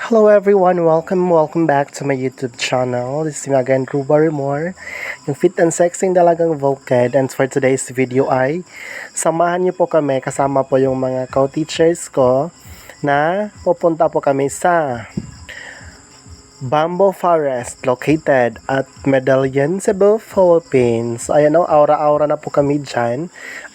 Hello everyone, welcome back to my YouTube channel. This is me again, Drew Barrymore, yung fit and sexing dalagang vocad. And for today's video ay samahan niyo po kami, kasama po yung mga co-teachers ko na pupunta po kami sa Bamboo Forest located at Medellin, Cebu, Philippines. Ayan o, aura-aura na po kami dyan.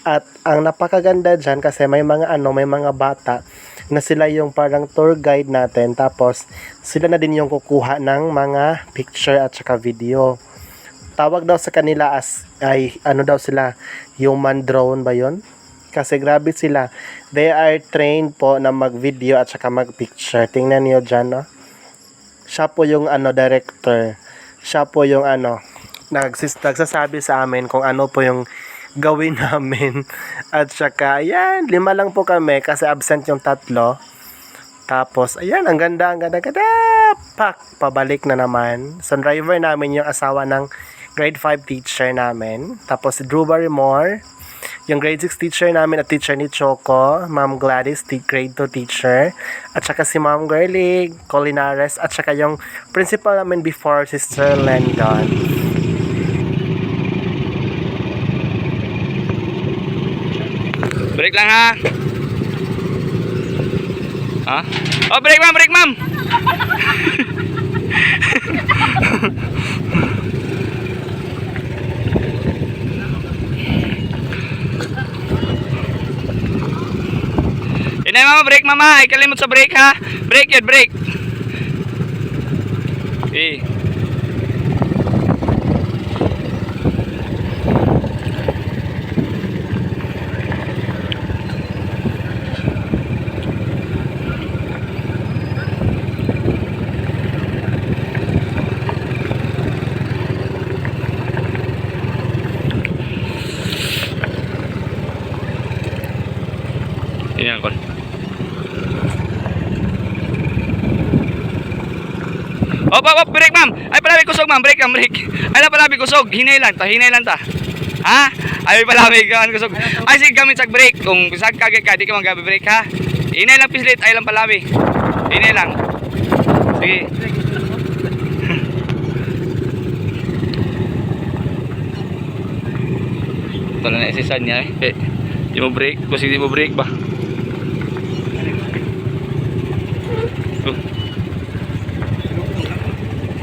At ang napakaganda dyan kasi may mga bata na sila yung parang tour guide natin. Tapos sila na din yung kukuha ng mga picture at saka video. Tawag daw sa kanila ay sila, human drone ba yun? Kasi grabe sila. They are trained po na mag-video at saka mag-picture. Tingnan niyo dyan, no? Siya po yung director. Siya po yung nagsasabi sa amin kung ano po yung gawin namin. At saka, ayan, 5 lang po kami kasi absent yung 3. Tapos, ayan, ang ganda. Pak, pabalik na naman. Sa driver namin yung asawa ng grade 5 teacher namin. Tapos, si Drew Barrymore, yung grade 6 teacher namin at teacher ni Choco, Ma'am Gladys, grade 2 teacher, at saka si Ma'am Girlie Colinares, at saka yung principal namin before, Sister Landon. Break lang ha. Ha? Oh, break ma'am. Inay mama, break mama. Ay kalimot sa break ha. Break yun, break. Eh. Yan kon. Op, break ma'am. Ay palabi kusog ma'am, break. Ay na palabi kusog, hinay lang ta. Ha? Ay palabi kan kusog. Ay sige gamit sa break. Kung sag kagay ka, di ka magabi break ha. Hinay lang pislit, ay lang palabi. Hinay lang. Sige. Tala na isisan niya eh. Di mo break, kasi di mo break ba?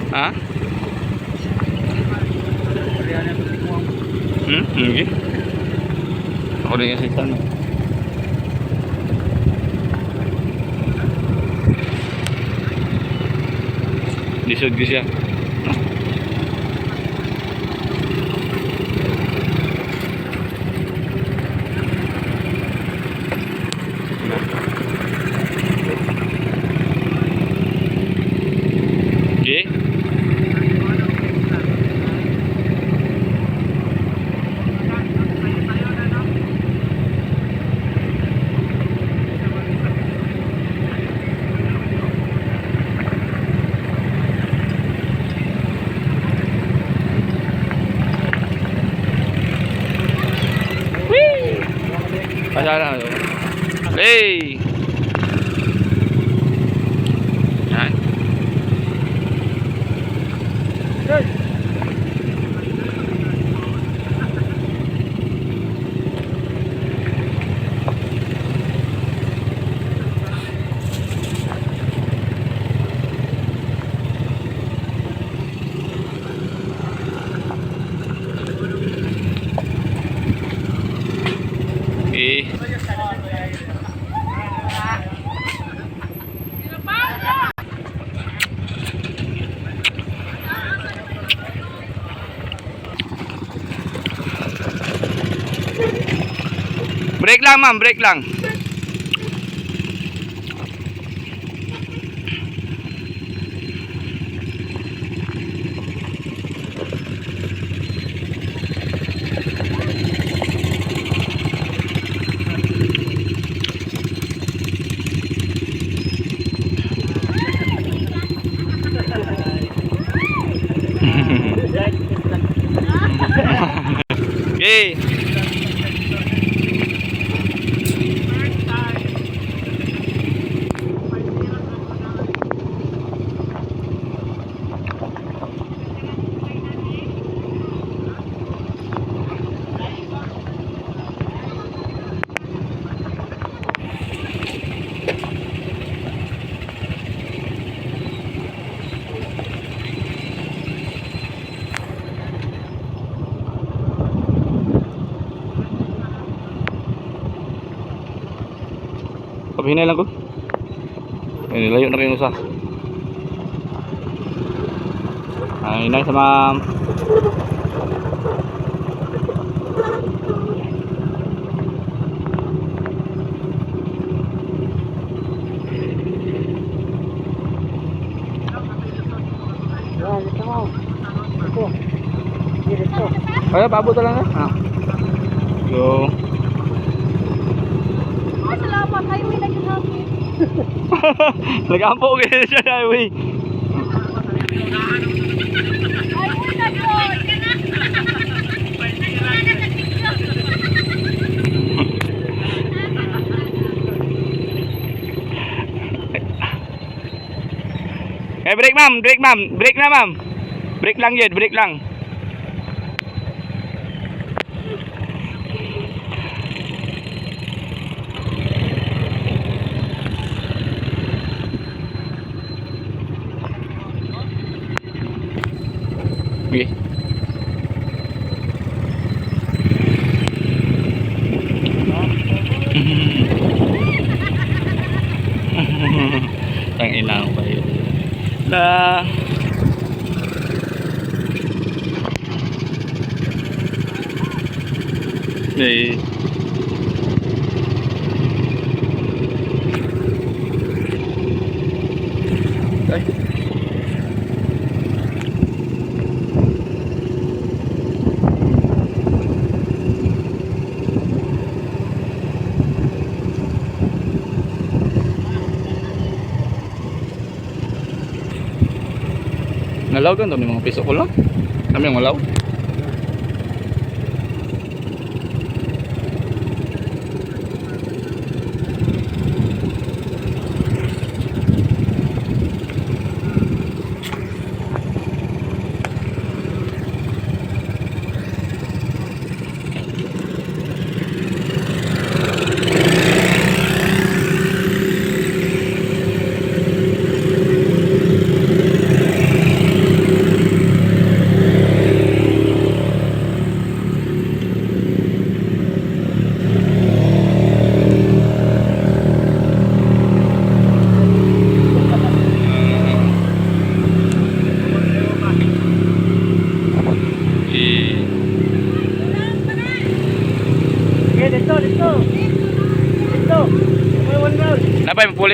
Ha? Okay. Ako rin yung sitan. Lisod ko siya. Okay. Pasara na. Hey. Yan. Okay. Break lang ma'am, break lang. Okay. Hinay lang ko. Ay, layo na rin usa. Hinay sa ma'am. Kaya paabot lang ha. Go. Salamat, highway nag-happy. Nag-ampo kayo siya na highway. Highway na yun. Break ma'am, break ma'am, break na ma'am. Break lang yun, break lang. Okay. Tang ilang pa yun. La. Eh. Ay. Nalaw kan to, may mga piso ko lang. Kami yung malaw. Dito. Napay mo